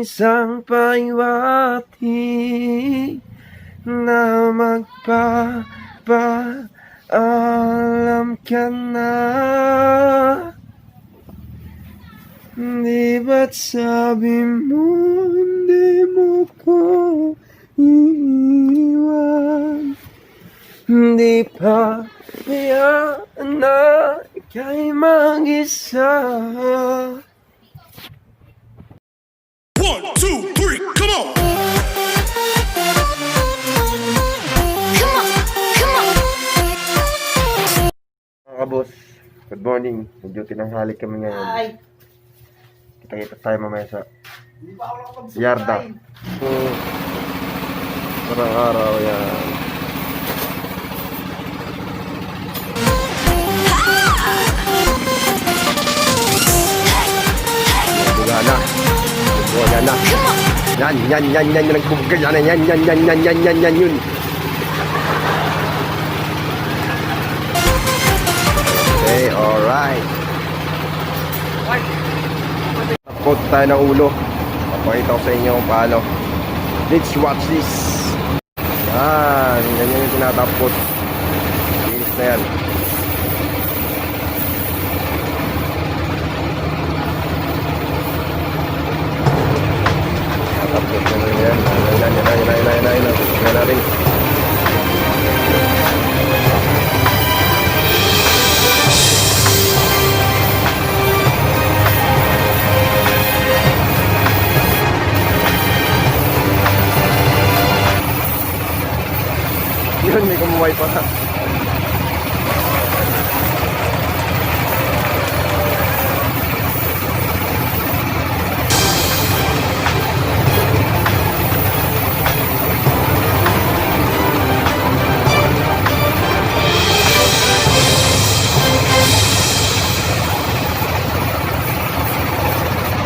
isang paiwati na magpapaalam ka na. Di ba't sabi mo hindi mo ko iiwan? Di pa kaya na ika'y mag-isa. 1, 2, 3, come on! Mga boss, good morning. Medyo tinanghali kami ngayon. Kita-kita tayo mamaya sa yarda. Parang araw yan. Buga na. Yan, nagbuga yan, yan, yun. Okay, alright. Tapot tayo ng ulo. Papakita ko sa inyo kung paano. Let's watch this. Yan, ganyan yung tinatapot. Linis na yan. Tapos na yan. Yan natin. Yun, may kumuway pa.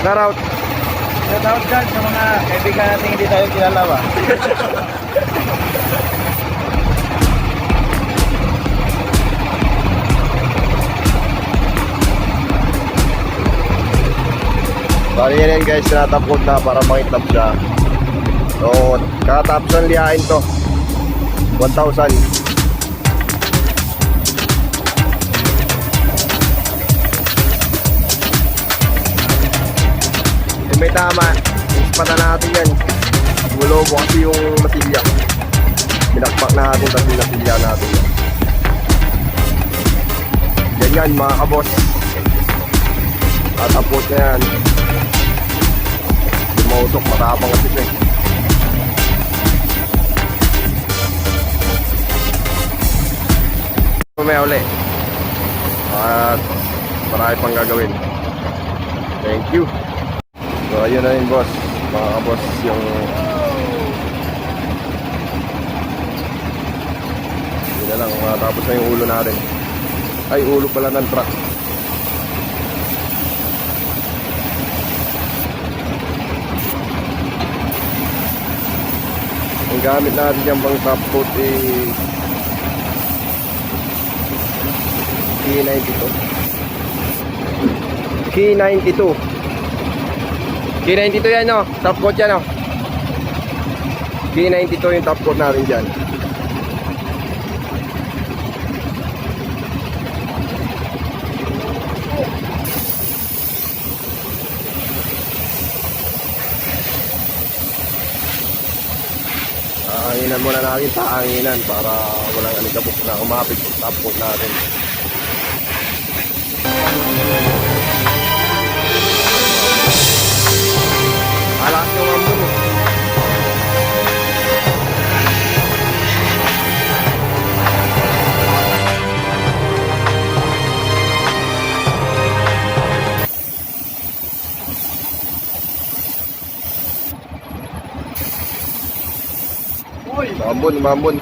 Shoutout. Shoutout dyan sa mga kaibigan natin hindi tayo kilala ba? Bali yan guys, tinatapot na para makitlap siya. So, kakatapos ng lihain to 1,000. May tama, ispatan natin yan. Gulobo kasi yung masilya. Binakpak natin kasi yung masilya natin. Ganyan mga kabos. Tatapot na yan. Dumausok, matapang kasi siya. Mamaya uli. At marami pang gagawin. Thank you. So ayun na yun boss, mga kaboss, yung yun na lang, matapos na yung ulo natin. Ay, ulo pala ng truck. Ang gamit natin dyan pang top coat K92 K92 yan, no? Top coat yan, no? K92 yung top coat natin dyan. Hanginan muna natin sa hanginan para walang alikabok na umapit sa top coat natin. Alas yung ambon. Mambon.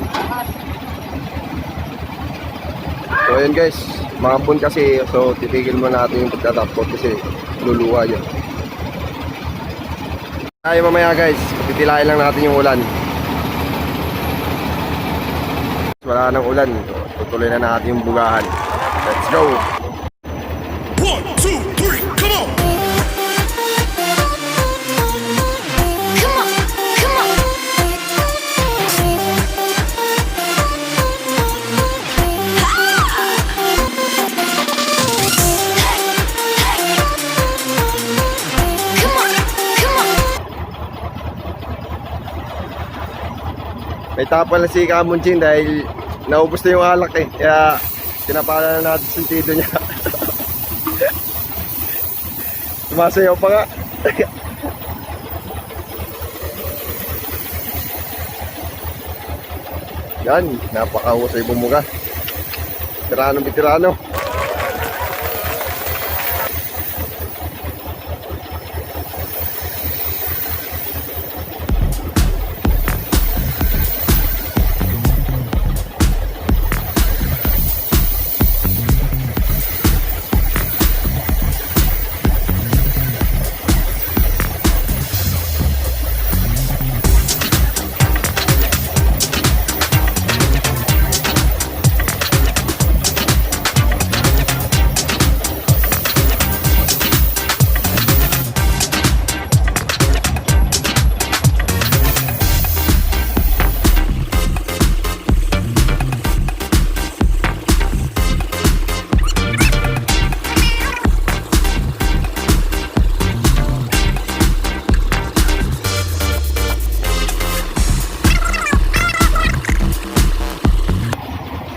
So ayan guys, mambon kasi, so titigil mo natin yung pagkatapot kasi luluwa yun. Tayo mamaya guys, titilayin lang natin yung ulan. Wala nang ulan, tutuloy na natin yung bugahan. Let's go! 1, 2, 3, come on! May tapa na si Kamunching dahil naubos na yung alak eh. Kaya tinapala na natin sentido niya. Sumasayaw pa nga. Yan, napakahusay bumuga. Veterano.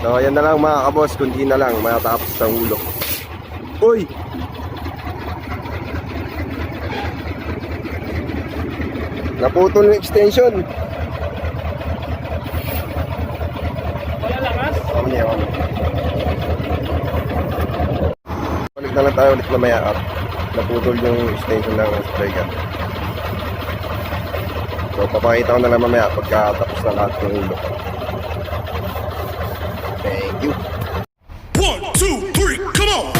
So yan na lang mga kaboss, kundi na lang matapos sa ulo. Uy! Naputol yung extension. Wala lakas? Balik na lang tayo ulit mamaya at naputol yung extension ng spray gun. So papakita ko na lang mamaya pagka tapos na lahat ng ulo. Thank you. 1, 2, 3, come on!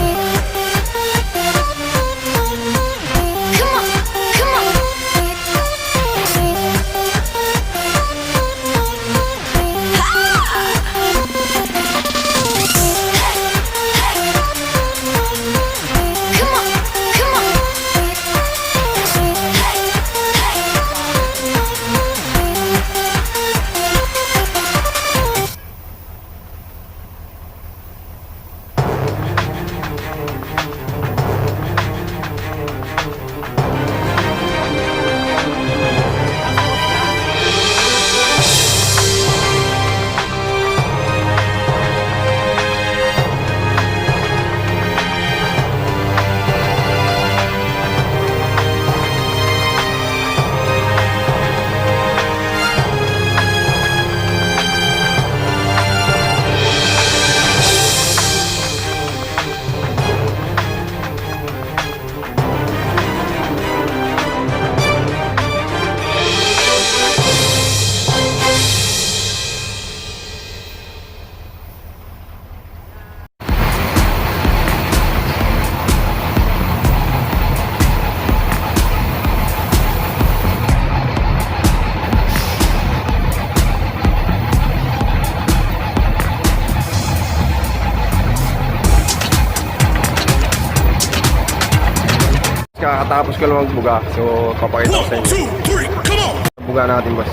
Kakatapos ko lang magbuga, so papakita ko sa 1, inyo 2, 3, come on! buga natin boss.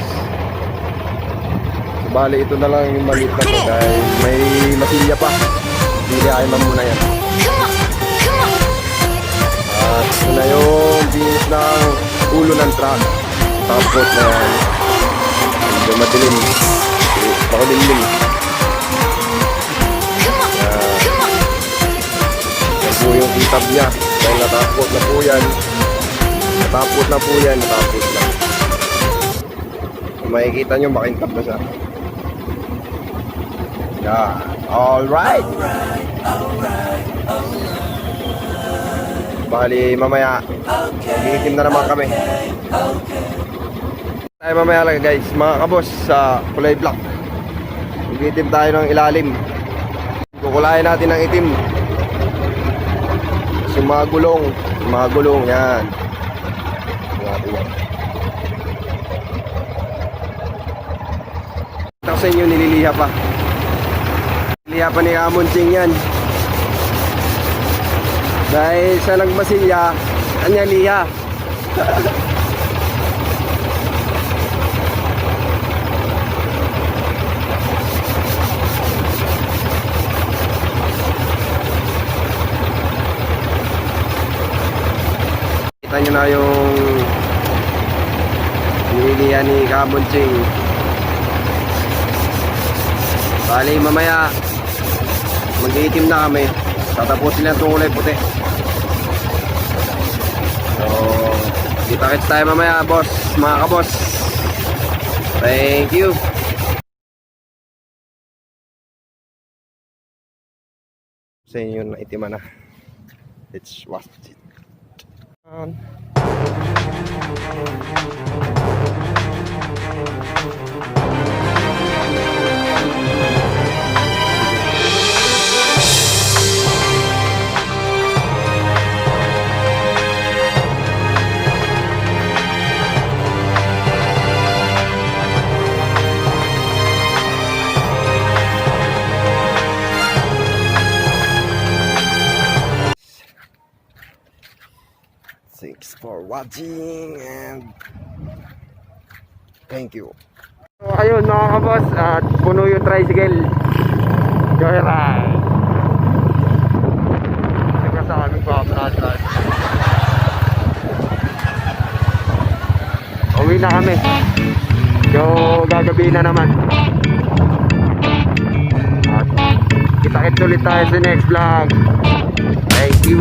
So bali ito na lang yung maliit na to dahil may masilya pa, hindi kaya mamuna yan. At ito na yung finish ng ulo ng truck. Tapos na yan, medyo madilim, makulimlim. Yan po yung itab niya dahil natapot na po yan. Natapot na. Kung makikita nyo, makintab na siya. Yeah. Alright. Bali, mamaya mag-iitim na naman kami. Tayo mamaya lang guys, mga kabos, sa kulay black. Mag-iitim tayo ng ilalim. Kukulayan natin ng itim. Yung mga gulong, yan. Ito sa inyo, nililiha pa. Nililiha pa ni Kamunching yan. Dahil sa nagmasilya, kanya liha. Kita nyo na yung nililiha ni Kamunching. Bali mamaya mag-iitim na kami. Tatapusin lang itong kulay puti. So kita-kits tayo mamaya boss, mga kaboss. Thank you. Sa inyo na itima na. Let's watch it. Thanks for watching and thank you. So ayun mga kaboss, at puno yung tricycle. Joyride. Saka sa aming paparazan. Uwi na kami. So gagabi na naman. At kita-kits ulit tayo sa next vlog. Thank you.